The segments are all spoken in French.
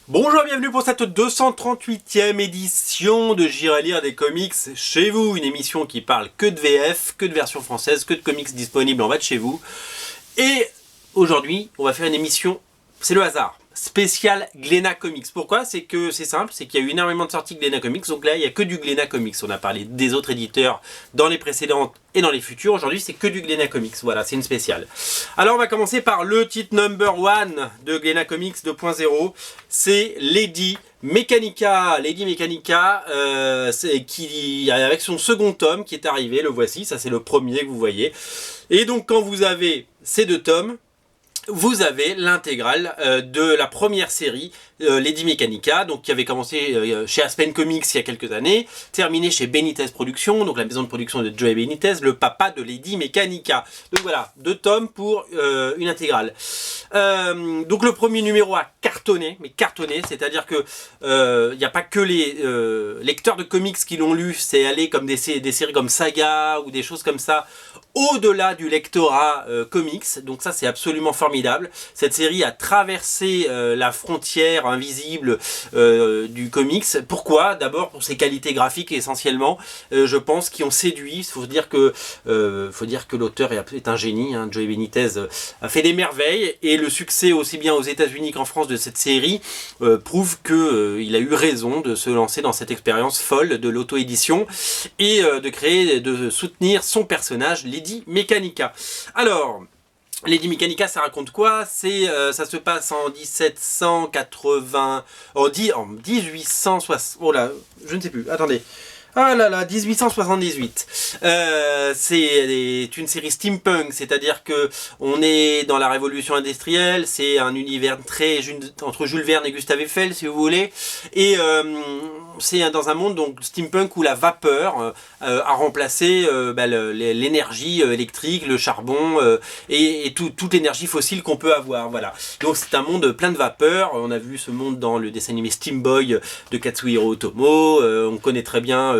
Bonjour, bienvenue pour cette 238e édition de J'irai lire des comics chez vous, une émission qui parle que de VF, que de version française, que de comics disponibles en bas de chez vous. Et aujourd'hui, on va faire une émission, c'est le hasard, spécial Glénat Comics. Pourquoi? C'est que c'est simple, c'est qu'il y a eu énormément de sorties Glénat Comics, donc là il n'y a que du Glénat Comics. On a parlé des autres éditeurs dans les précédentes et dans les futures. Aujourd'hui c'est que du Glénat Comics, voilà, c'est une spéciale. Alors on va commencer par le titre number 1 de Glénat Comics 2.0, c'est Lady Mechanika. Lady Mechanika, qui avec son second tome qui est arrivé, le voici, ça c'est le premier que vous voyez. Et donc quand vous avez ces deux tomes, vous avez l'intégrale de la première série Lady Mechanika, donc qui avait commencé chez Aspen Comics il y a quelques années, terminé chez Benitez Productions, donc la maison de production de Joey Benitez, le papa de Lady Mechanika. Donc voilà, 2 tomes pour une intégrale. Donc le premier numéro a cartonné, mais cartonné, c'est-à-dire que il n'y a pas que les lecteurs de comics qui l'ont lu, c'est allé comme des séries comme Saga ou des choses comme ça, au-delà du lectorat comics, donc ça c'est absolument formidable. Cette série a traversé la frontière invisible du comics. Pourquoi? D'abord pour ses qualités graphiques essentiellement, je pense, qui ont séduit. Il faut dire que l'auteur est un génie, hein. Joey Benitez a fait des merveilles, et le succès aussi bien aux États-Unis qu'en France de cette série prouve qu'il a eu raison de se lancer dans cette expérience folle de l'auto-édition et de soutenir son personnage Lady Mechanika. Alors, Lady Mechanika, ça raconte quoi? Ça se passe en 1780, en 1860. Oh là, je ne sais plus. Attendez. Ah là là, 1878. C'est une série steampunk, c'est-à-dire que on est dans la révolution industrielle. C'est un univers très entre Jules Verne et Gustave Eiffel, si vous voulez. Et c'est dans un monde donc steampunk où la vapeur a remplacé l'énergie électrique, le charbon et toute l'énergie fossile qu'on peut avoir. Voilà. Donc c'est un monde plein de vapeur. On a vu ce monde dans le dessin animé Steam Boy de Katsuhiro Otomo. On connaît très bien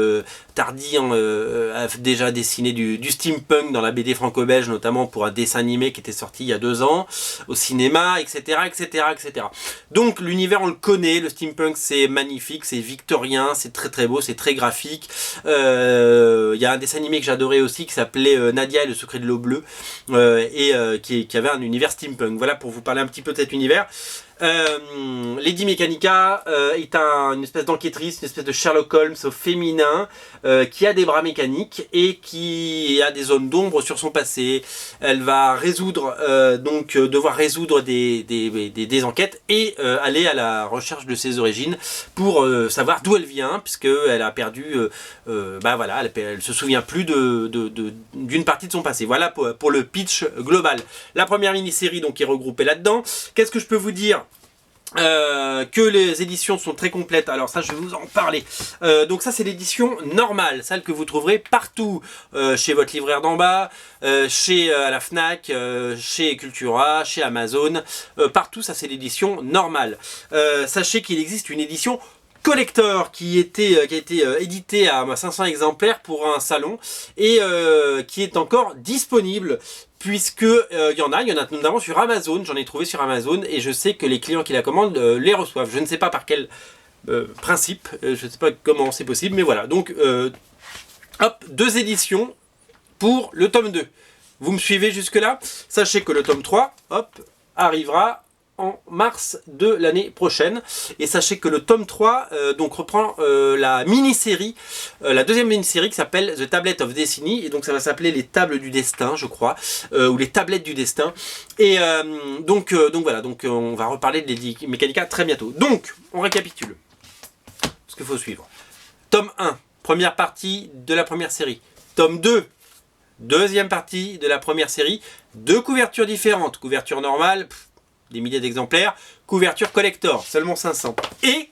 Tardy a déjà dessiné du steampunk dans la BD franco-belge, notamment pour un dessin animé qui était sorti il y a 2 ans au cinéma, etc., etc., etc. Donc l'univers on le connaît, le steampunk c'est magnifique, c'est victorien, c'est très très beau, c'est très graphique. Il y a un dessin animé que j'adorais aussi qui s'appelait Nadia et le secret de l'eau bleue qui avait un univers steampunk. Voilà pour vous parler un petit peu de cet univers. Lady Mechanika est une espèce d'enquêtrice, une espèce de Sherlock Holmes au féminin qui a des bras mécaniques et qui a des zones d'ombre sur son passé. Elle va devoir résoudre des enquêtes et aller à la recherche de ses origines pour savoir d'où elle vient, puisque elle a perdu, elle se souvient plus d'une partie de son passé. Voilà pour le pitch global. La première mini-série donc est regroupée là-dedans. Qu'est-ce que je peux vous dire? Que les éditions sont très complètes, alors ça je vais vous en parler. Donc ça c'est l'édition normale, celle que vous trouverez partout, chez votre libraire d'en bas, chez à la Fnac, chez Cultura, chez Amazon, partout. Ça c'est l'édition normale. Sachez qu'il existe une édition collector qui a été édité à 500 exemplaires pour un salon et qui est encore disponible, puisque il y en a notamment sur Amazon. J'en ai trouvé sur Amazon et je sais que les clients qui la commandent les reçoivent. Je ne sais pas par quel principe, je ne sais pas comment c'est possible, mais voilà. Donc hop, 2 éditions pour le tome 2. Vous me suivez jusque là? Sachez que le tome 3 hop, arrivera en mars de l'année prochaine. Et sachez que le tome 3 reprend la mini-série, la deuxième mini-série qui s'appelle The Tablet of Destiny, et donc ça va s'appeler les tables du destin, je crois, ou les tablettes du destin. Et donc voilà, on va reparler de Lady Mechanika très bientôt. Donc on récapitule ce qu'il faut suivre. Tome 1, première partie de la première série. Tome 2, deuxième partie de la première série. 2 couvertures différentes, couverture normale, des milliers d'exemplaires, couverture collector, seulement 500. Et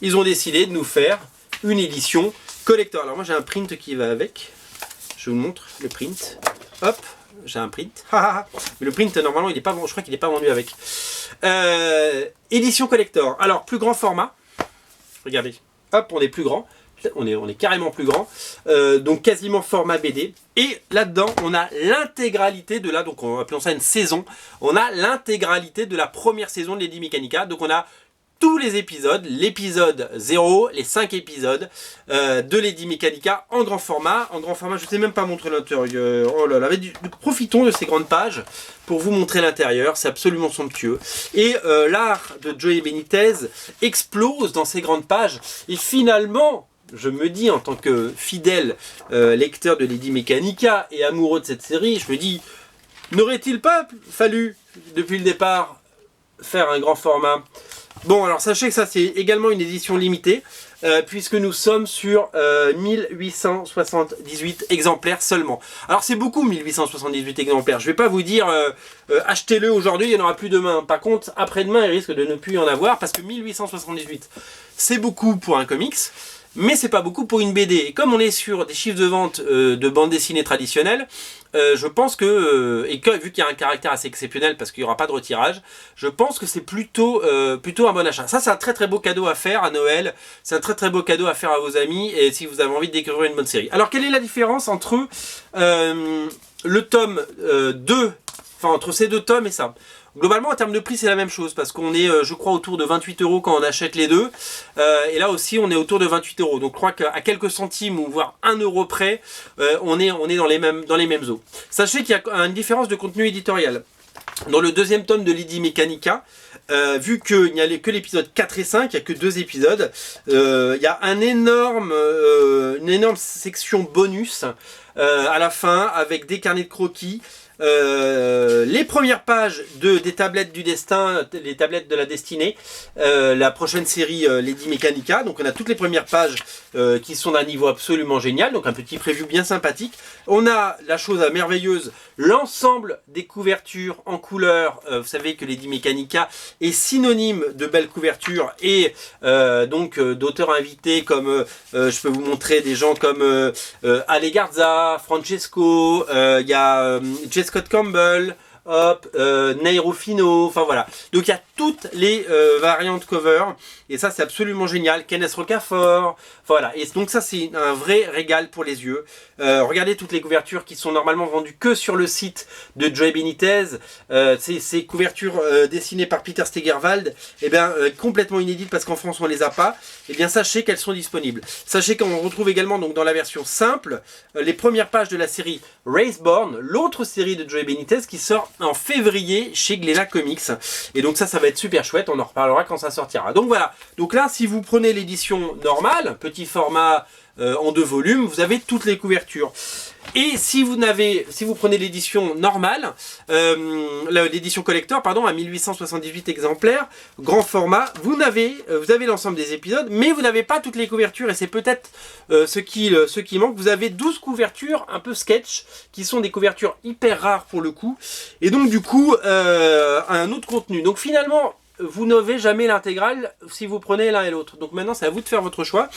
ils ont décidé de nous faire une édition collector. Alors moi j'ai un print qui va avec, je vous montre le print, hop, j'ai un print, mais le print normalement il est pas, je crois qu'il n'est pas vendu avec. Édition collector, alors plus grand format, regardez, hop on est plus grand, on est carrément plus grand, donc quasiment format BD. Et là-dedans, on a l'intégralité de donc appelons ça une saison, on a l'intégralité de la première saison de Lady Mechanika. Donc on a tous les épisodes, l'épisode 0, les 5 épisodes de Lady Mechanika en grand format. En grand format, je ne sais même pas montrer l'intérieur. Oh là là, profitons de ces grandes pages pour vous montrer l'intérieur. C'est absolument somptueux. Et l'art de Joey Benitez explose dans ces grandes pages. Et finalement, je me dis en tant que fidèle lecteur de Lady Mechanika et amoureux de cette série, je me dis, n'aurait-il pas fallu, depuis le départ, faire un grand format ? Bon, alors sachez que ça c'est également une édition limitée, puisque nous sommes sur 1878 exemplaires seulement. Alors c'est beaucoup 1878 exemplaires, je vais pas vous dire achetez-le aujourd'hui, il n'y en aura plus demain. Par contre, après-demain il risque de ne plus y en avoir, parce que 1878 c'est beaucoup pour un comics, mais c'est pas beaucoup pour une BD. Et comme on est sur des chiffres de vente de bande dessinée traditionnelle, je pense que, vu qu'il y a un caractère assez exceptionnel parce qu'il n'y aura pas de retirage, je pense que c'est plutôt un bon achat. Ça c'est un très très beau cadeau à faire à Noël, c'est un très très beau cadeau à faire à vos amis, et si vous avez envie de découvrir une bonne série. Alors quelle est la différence entre le tome 2, enfin entre ces deux tomes et ça ? Globalement, en termes de prix, c'est la même chose, parce qu'on est, je crois, autour de 28 € quand on achète les deux. Et là aussi, on est autour de 28 €. Donc, je crois qu'à quelques centimes, ou voire 1 euro près, on est dans les mêmes eaux. Sachez qu'il y a une différence de contenu éditorial. Dans le deuxième tome de Lady Mechanika, vu qu'il n'y a que l'épisode 4 et 5, il n'y a que 2 épisodes, il y a une énorme section bonus à la fin, avec des carnets de croquis, les premières pages des tablettes du destin, les tablettes de la destinée, la prochaine série Lady Mechanika. Donc on a toutes les premières pages qui sont d'un niveau absolument génial, donc un petit preview bien sympathique. On a la chose merveilleuse, l'ensemble des couvertures en couleur. Vous savez que Lady Mechanika est synonyme de belles couvertures, et donc d'auteurs invités comme je peux vous montrer des gens comme Ale Garza, Francesco, il y a J. Scott Campbell, Nairo Fino, enfin voilà. Donc il y a toutes les variantes cover, et ça c'est absolument génial. Kenneth Rocafort, voilà. Et donc ça c'est un vrai régal pour les yeux. Regardez toutes les couvertures qui sont normalement vendues que sur le site de Joey Benitez. Ces couvertures dessinées par Peter Stegerwald, et bien complètement inédites parce qu'en France on les a pas. Et bien sachez qu'elles sont disponibles. Sachez qu'on retrouve également donc dans la version simple les premières pages de la série Raceborn, l'autre série de Joey Benitez qui sort en février chez Glénat Comics. Et donc ça va être super chouette, on en reparlera quand ça sortira. Donc voilà, donc là si vous prenez l'édition normale, petit format en 2 volumes, vous avez toutes les couvertures. Et si vous prenez l'édition normale, l'édition collector, pardon, à 1878 exemplaires, grand format, vous avez l'ensemble des épisodes, mais vous n'avez pas toutes les couvertures, et c'est peut-être ce qui manque. Vous avez 12 couvertures un peu sketch, qui sont des couvertures hyper rares pour le coup, et donc du coup, un autre contenu. Donc finalement, vous n'avez jamais l'intégrale si vous prenez l'un et l'autre. Donc maintenant c'est à vous de faire votre choix,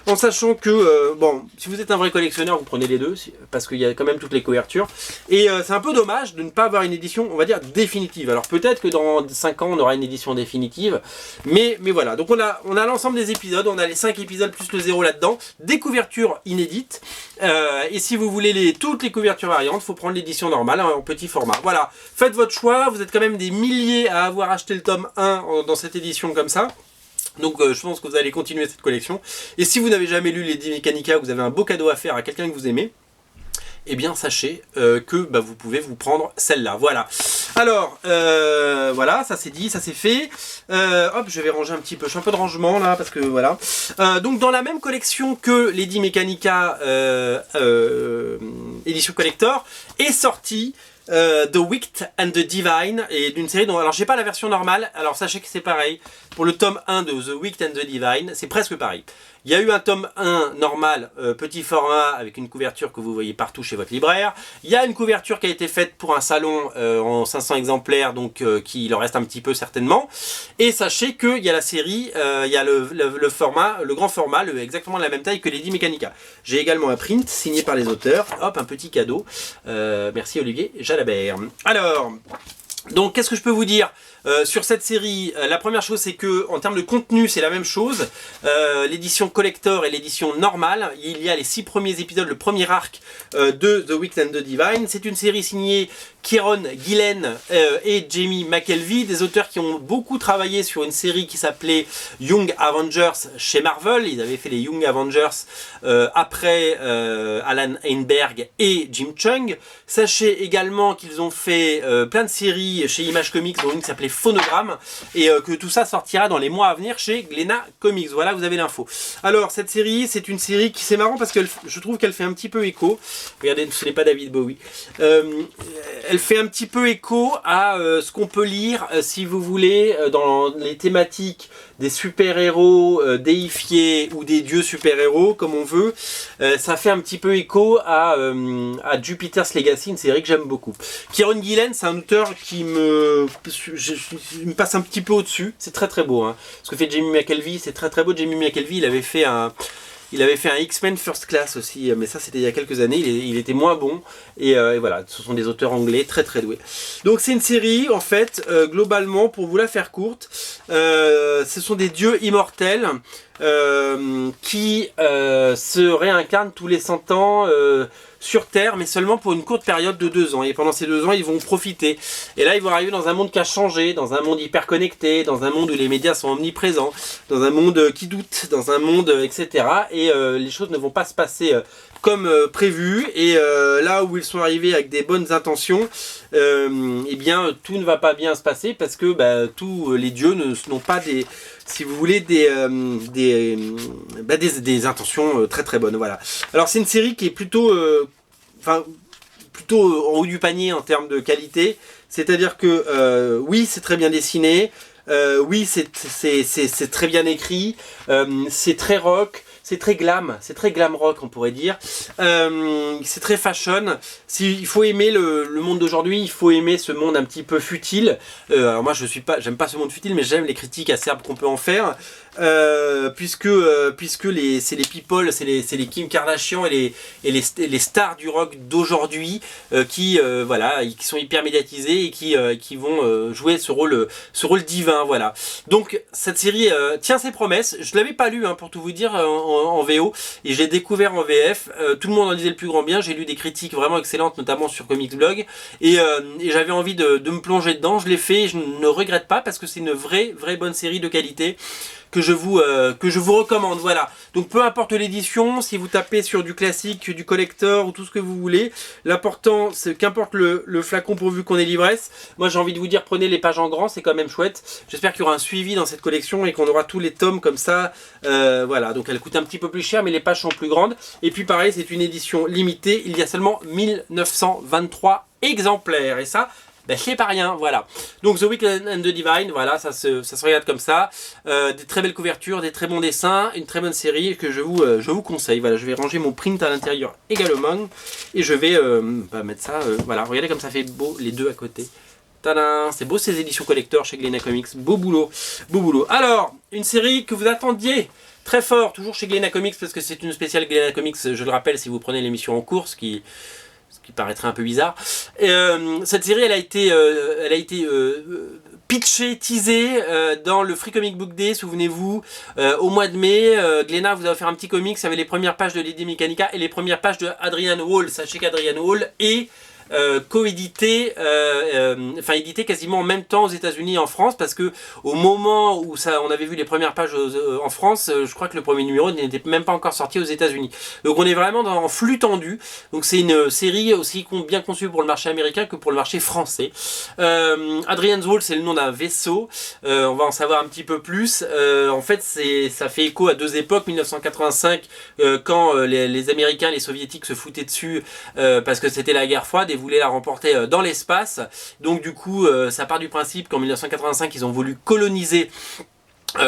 en sachant que bon, si vous êtes un vrai collectionneur, vous prenez les deux, parce qu'il y a quand même toutes les couvertures. Et c'est un peu dommage de ne pas avoir une édition, on va dire, définitive. Alors peut-être que dans 5 ans on aura une édition définitive, mais voilà. Donc on a l'ensemble des épisodes, on a les 5 épisodes plus le 0 là-dedans, des couvertures inédites. Et si vous voulez toutes les couvertures variantes, il faut prendre l'édition normale en petit format. Voilà, faites votre choix, vous êtes quand même des milliers à avoir acheté le tome 1 dans cette édition comme ça. Donc je pense que vous allez continuer cette collection. Et si vous n'avez jamais lu Lady Mechanika, vous avez un beau cadeau à faire à quelqu'un que vous aimez, eh bien sachez que vous pouvez vous prendre celle-là. Voilà. Alors, voilà, ça c'est dit, ça c'est fait. Hop, je vais ranger un petit peu. Je fais un peu de rangement là, parce que voilà. Donc dans la même collection que Lady Mechanika édition collector, est sorti The Wicked and the Divine, et d'une série dont, alors j'ai pas la version normale, alors sachez que c'est pareil pour le tome 1 de The Wicked and the Divine, c'est presque pareil. Il y a eu un tome 1 normal, petit format, avec une couverture que vous voyez partout chez votre libraire. Il y a une couverture qui a été faite pour un salon en 500 exemplaires, donc qui il en reste un petit peu certainement. Et sachez qu'il y a la série, il y a le format, le grand format, exactement de la même taille que Lady Mechanika. J'ai également un print signé par les auteurs. Hop, un petit cadeau. Merci Olivier Jalabert. Alors, Donc qu'est-ce que je peux vous dire sur cette série? La première chose, c'est que en termes de contenu, c'est la même chose. L'édition collector et l'édition normale, il y a les 6 premiers épisodes, le premier arc de The Wicked and the Divine. C'est une série signée Kieron Gillen et Jamie McKelvey, des auteurs qui ont beaucoup travaillé sur une série qui s'appelait Young Avengers chez Marvel. Ils avaient fait les Young Avengers après Alan Heinberg et Jim Chung. Sachez également qu'ils ont fait plein de séries chez Image Comics, dont une qui s'appelait Phonogramme, et que tout ça sortira dans les mois à venir chez Glénat Comics. Voilà, vous avez l'info. Alors, cette série, c'est une série qui, c'est marrant parce que je trouve qu'elle fait un petit peu écho. Regardez, ce n'est pas David Bowie. Elle fait un petit peu écho à ce qu'on peut lire, si vous voulez, dans les thématiques des super-héros déifiés ou des dieux super-héros, comme on veut. Ça fait un petit peu écho à Jupiter's Legacy, une série que j'aime beaucoup. Kieron Gillen, c'est un auteur qui me passe un petit peu au-dessus. C'est très très beau. Hein. Ce que fait Jamie McKelvey, c'est très très beau. Jamie McKelvey, il avait fait un X-Men First Class aussi, mais ça c'était il y a quelques années, il était moins bon, et voilà, ce sont des auteurs anglais très très doués. Donc c'est une série, en fait, globalement, pour vous la faire courte, ce sont des dieux immortels qui se réincarnent tous les 100 ans sur Terre, mais seulement pour une courte période de 2 ans. Et pendant ces 2 ans, ils vont profiter. Et là, ils vont arriver dans un monde qui a changé, dans un monde hyper connecté, dans un monde où les médias sont omniprésents, dans un monde qui doute, dans un monde, etc. Et les choses ne vont pas se passer comme prévu. Et là où ils sont arrivés avec des bonnes intentions, eh bien, tout ne va pas bien se passer parce que tous les dieux n'ont pas des... si vous voulez, des intentions très très bonnes. Voilà. Alors c'est une série qui est plutôt plutôt en haut du panier en termes de qualité. C'est-à-dire que oui, c'est très bien dessiné, oui, c'est très bien écrit, c'est très rock, c'est très glam rock on pourrait dire, c'est très fashion. Il faut aimer le monde d'aujourd'hui, il faut aimer ce monde un petit peu futile. Alors moi j'aime pas ce monde futile, mais j'aime les critiques acerbes qu'on peut en faire. Puisque c'est les people, c'est les Kim Kardashian et les stars du rock d'aujourd'hui qui sont hyper médiatisés et qui vont jouer ce rôle divin. Voilà. Donc cette série tient ses promesses. Je l'avais pas lu pour tout vous dire en VO, et j'ai découvert en VF. Tout le monde en disait le plus grand bien. J'ai lu des critiques vraiment excellentes, notamment sur Comics Blog, et j'avais envie de me plonger dedans. Je l'ai fait, je ne regrette pas parce que c'est une vraie bonne série de qualité que je vous recommande. Voilà. Donc peu importe l'édition, si vous tapez sur du classique, du collector ou tout ce que vous voulez, l'important c'est qu'importe le flacon pourvu qu'on ait l'ivresse. Moi j'ai envie de vous dire, prenez les pages en grand, c'est quand même chouette. J'espère qu'il y aura un suivi dans cette collection et qu'on aura tous les tomes comme ça. Voilà, donc elle coûte un petit peu plus cher, mais les pages sont plus grandes. Et puis pareil, c'est une édition limitée, il y a seulement 1923 exemplaires, et ça, c'est pas rien, voilà. Donc The Wicked and the Divine, voilà, ça se regarde comme ça. Des très belles couvertures, des très bons dessins, une très bonne série que je vous conseille. Voilà, je vais ranger mon print à l'intérieur également et je vais mettre ça. Voilà, regardez comme ça fait beau les deux à côté. Tadam, c'est beau ces éditions collector chez Glénat Comics. Beau boulot, beau boulot. Alors, une série que vous attendiez très fort, toujours chez Glénat Comics parce que c'est une spéciale Glénat Comics. Je le rappelle, si vous prenez l'émission en cours, ce qui paraîtrait un peu bizarre. Cette série, elle a été pitchée, teasée dans le Free Comic Book Day, souvenez-vous, au mois de mai. Glénat vous a offert un petit comics, il y avait les premières pages de Lady Mechanica et les premières pages de Adrian Hall. Sachez qu'Adrian Hall est coédité, édité quasiment en même temps aux États-Unis et en France, parce que au moment où on avait vu les premières pages en France, je crois que le premier numéro n'était même pas encore sorti aux États-Unis. Donc on est vraiment dans flux tendu. Donc c'est une série aussi bien conçue pour le marché américain que pour le marché français. Adrian's Wall, c'est le nom d'un vaisseau. On va en savoir un petit peu plus. En fait, ça fait écho à deux époques. 1985, quand les Américains, les Soviétiques se foutaient dessus parce que c'était la guerre froide et voulaient la remporter dans l'espace. Donc du coup, ça part du principe qu'en 1985, ils ont voulu coloniser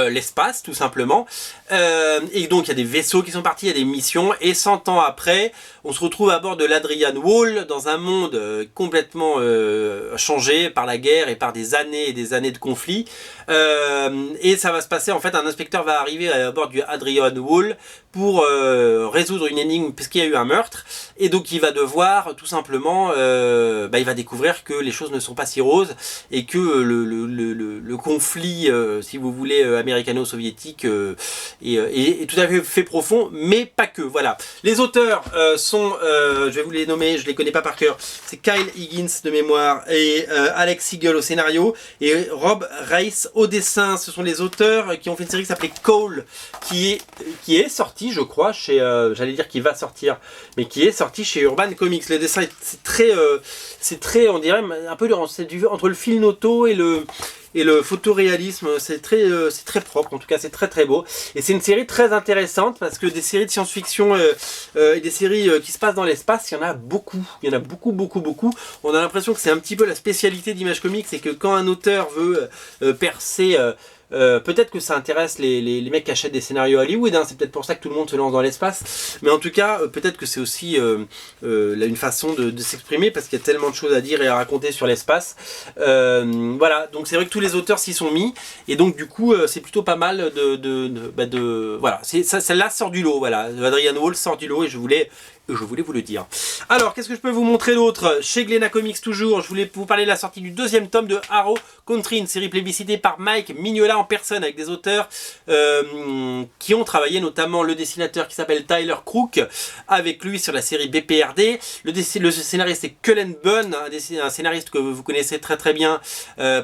l'espace tout simplement, et donc il y a des vaisseaux qui sont partis, il y a des missions, et 100 ans après on se retrouve à bord de l'Adrian Wall dans un monde complètement changé par la guerre et par des années et des années de conflits, et ça va se passer en fait, un inspecteur va arriver à bord du Adrian Wall pour résoudre une énigme puisqu'il y a eu un meurtre, et donc il va devoir tout simplement il va découvrir que les choses ne sont pas si roses, et que le conflit si vous voulez américano-soviétique est tout à fait profond, mais pas que. Voilà, les auteurs sont, je vais vous les nommer, je les connais pas par cœur, c'est Kyle Higgins de mémoire et Alex Siegel au scénario et Rob Reiss au dessin. Ce sont les auteurs qui ont fait une série qui s'appelait Cole, qui est sortie je crois chez, j'allais dire qui va sortir, mais qui est sorti chez Urban Comics. Le dessin c'est très, on dirait un peu entre le fil noto et le photoréalisme, c'est très propre, en tout cas c'est très beau, et c'est une série très intéressante parce que des séries de science-fiction et des séries qui se passent dans l'espace, il y en a beaucoup, beaucoup. On a l'impression que c'est un petit peu la spécialité d'Image Comics, c'est que quand un auteur veut percer, peut-être que ça intéresse les mecs qui achètent des scénarios à Hollywood, hein, c'est peut-être pour ça que tout le monde se lance dans l'espace, mais en tout cas peut-être que c'est aussi une façon de s'exprimer, parce qu'il y a tellement de choses à dire et à raconter sur l'espace. Voilà, donc c'est vrai que tous les auteurs s'y sont mis, et donc du coup c'est plutôt pas mal voilà, celle-là sort du lot, voilà, Adrian Wall sort du lot, et je voulais vous le dire. Alors, qu'est-ce que je peux vous montrer d'autre? Chez Glénat Comics toujours, je voulais vous parler de la sortie du deuxième tome de Arrow Country, une série plébiscitée par Mike Mignola en personne, avec des auteurs qui ont travaillé, notamment le dessinateur qui s'appelle Tyler Crook, avec lui sur la série BPRD. Le scénariste est Cullen Bunn, un scénariste que vous connaissez très bien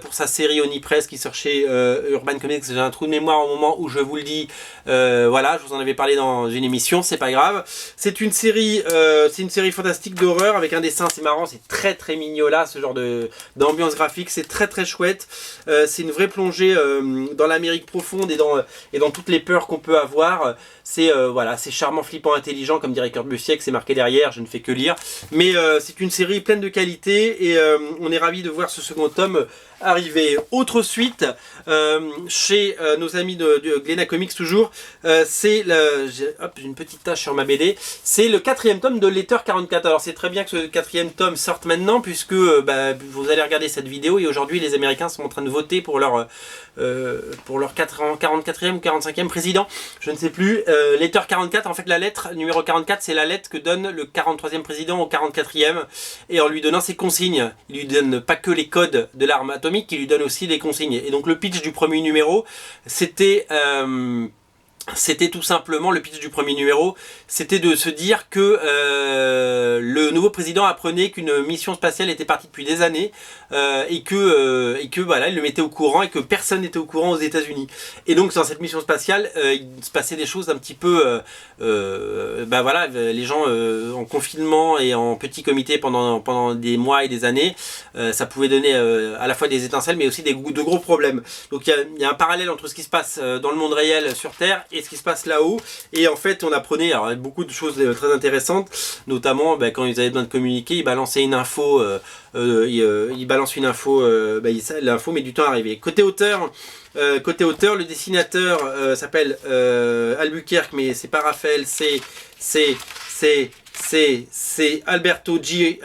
pour sa série Onipress qui sort chez Urban Comics. J'ai un trou de mémoire au moment où je vous le dis. Voilà, je vous en avais parlé dans une émission, c'est pas grave. C'est une série fantastique d'horreur avec un dessin, c'est marrant, c'est très Mignola, ce genre d'ambiance graphique, c'est très chouette. C'est une vraie plongée dans l'Amérique profonde et dans toutes les peurs qu'on peut avoir. C'est voilà, c'est charmant, flippant, intelligent, comme dirait Kurt Busiek, c'est marqué derrière, je ne fais que lire. Mais c'est une série pleine de qualité, et on est ravis de voir ce second tome arriver. Autre suite chez nos amis de Glénat Comics toujours, c'est j'ai une petite tache sur ma BD, c'est le 4e tome de Letter 44. Alors c'est très bien que ce 4e tome sorte maintenant, puisque vous allez regarder cette vidéo, et aujourd'hui les Américains sont en train de voter pour leur 44e ou 45e président, je ne sais plus. Letter 44, en fait la lettre numéro 44, c'est la lettre que donne le 43e président au 44e, et en lui donnant ses consignes, il lui donne pas que les codes de l'arme atomique, il lui donne aussi des consignes. Et donc le pitch du premier numéro, c'était tout simplement, le pitch du premier numéro, c'était de se dire que le nouveau président apprenait qu'une mission spatiale était partie depuis des années, et que voilà, il le mettait au courant, et que personne n'était au courant aux États-Unis. Et donc dans cette mission spatiale, il se passait des choses un petit peu, voilà, les gens en confinement et en petit comité pendant des mois et des années, ça pouvait donner à la fois des étincelles, mais aussi de gros problèmes. Donc il y a un parallèle entre ce qui se passe dans le monde réel sur Terre et ce qui se passe là-haut, et en fait on apprenait beaucoup de choses très intéressantes, notamment quand ils avaient besoin de communiquer, ils balançaient une info, ils balancent une info, l'info met du temps à arriver. Côté auteur, le dessinateur s'appelle Albuquerque, mais c'est pas Raphaël, c'est Alberto G.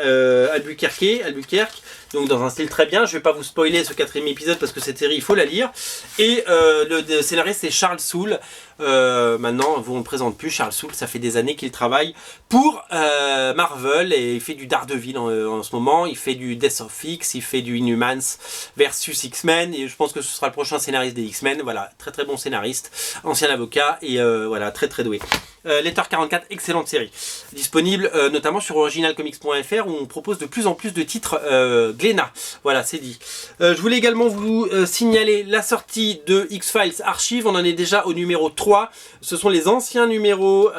Albuquerque, donc dans un style très bien. Je vais pas vous spoiler ce 4e épisode parce que cette série il faut la lire. Et le scénariste c'est Charles Soule. Maintenant on ne le présente plus, Charles Soule, ça fait des années qu'il travaille pour Marvel, et il fait du Daredevil en ce moment, il fait du Death of X, il fait du Inhumans versus X-Men, et je pense que ce sera le prochain scénariste des X-Men. Voilà, très bon scénariste, ancien avocat, et voilà, très doué. Letter 44, excellente série, disponible notamment sur originalcomics.fr, où on propose de plus en plus de titres Glénat. Voilà, c'est dit. Je voulais également vous signaler la sortie de X-Files Archive. On en est déjà au numéro 3. Ce sont les anciens numéros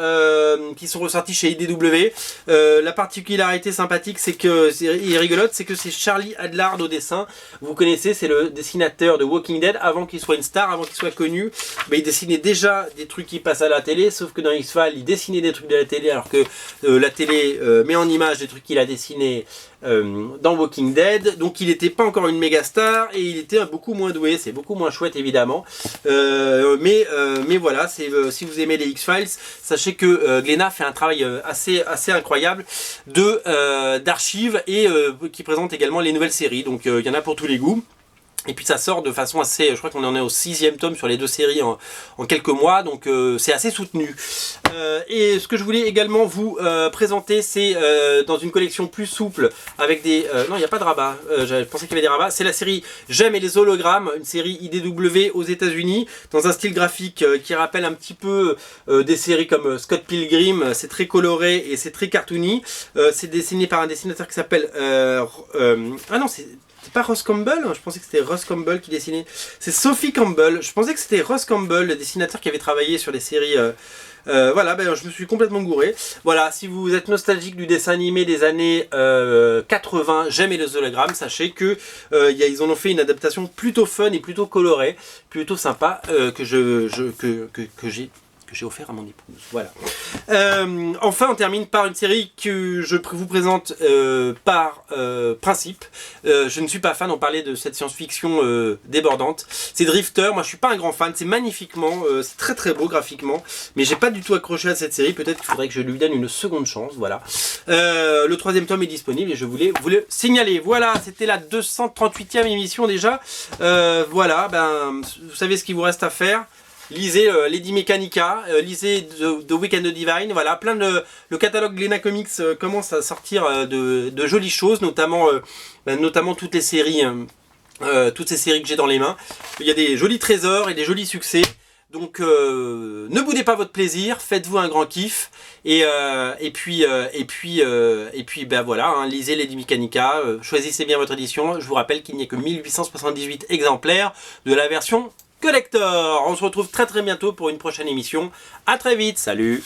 qui sont ressortis chez IDW. La particularité sympathique, c'est que c'est rigolote, c'est que c'est Charlie Adlard au dessin. Vous connaissez, c'est le dessinateur de Walking Dead. Avant qu'il soit une star, avant qu'il soit connu, il dessinait déjà des trucs qui passent à la télé, sauf que dans X-Files X-Files, il dessinait des trucs de la télé alors que la télé met en image des trucs qu'il a dessinés dans Walking Dead. Donc il n'était pas encore une méga star et il était beaucoup moins doué, c'est beaucoup moins chouette évidemment. Mais voilà, si vous aimez les X-Files, sachez que Glénat fait un travail assez incroyable d'archives et qui présente également les nouvelles séries. Donc il y en a pour tous les goûts. Et puis ça sort de façon assez, je crois qu'on en est au 6e tome sur les 2 séries en quelques mois, donc c'est assez soutenu. Et ce que je voulais également vous présenter, c'est dans une collection plus souple, avec des... non, il n'y a pas de rabat, je pensais qu'il y avait des rabats. C'est la série J'aime et les hologrammes, une série IDW aux États-Unis dans un style graphique qui rappelle un petit peu des séries comme Scott Pilgrim. C'est très coloré et c'est très cartoony. C'est dessiné par un dessinateur qui s'appelle... ah non, c'est pas Ross Campbell, je pensais que c'était Ross Campbell qui dessinait. C'est Sophie Campbell. Je pensais que c'était Ross Campbell, le dessinateur qui avait travaillé sur les séries. Voilà, ben, je me suis complètement gouré. Voilà, si vous êtes nostalgique du dessin animé des années 80, J'aime et les hologrammes, sachez que ils en ont fait une adaptation plutôt fun et plutôt colorée, plutôt sympa, que j'ai offert à mon épouse. Voilà. Enfin, on termine par une série que je vous présente par principe. Je ne suis pas fan, on parlait de cette science-fiction débordante. C'est Drifter, moi je suis pas un grand fan, c'est magnifiquement, c'est très très beau graphiquement, mais j'ai pas du tout accroché à cette série, peut-être qu'il faudrait que je lui donne une seconde chance, voilà. Le 3e tome est disponible et je voulais vous le signaler. Voilà, c'était la 238e émission déjà. Voilà, ben, vous savez ce qu'il vous reste à faire. Lisez Lady Mechanica, lisez The Weekend of Divine, voilà, le catalogue Glénat Comics commence à sortir de jolies choses, notamment toutes les séries, toutes ces séries que j'ai dans les mains. Il y a des jolis trésors et des jolis succès. Donc ne boudez pas votre plaisir, faites-vous un grand kiff et puis ben voilà, hein, lisez Lady Mechanica, choisissez bien votre édition. Je vous rappelle qu'il n'y a que 1878 exemplaires de la version collector. On se retrouve très bientôt pour une prochaine émission. À très vite, salut!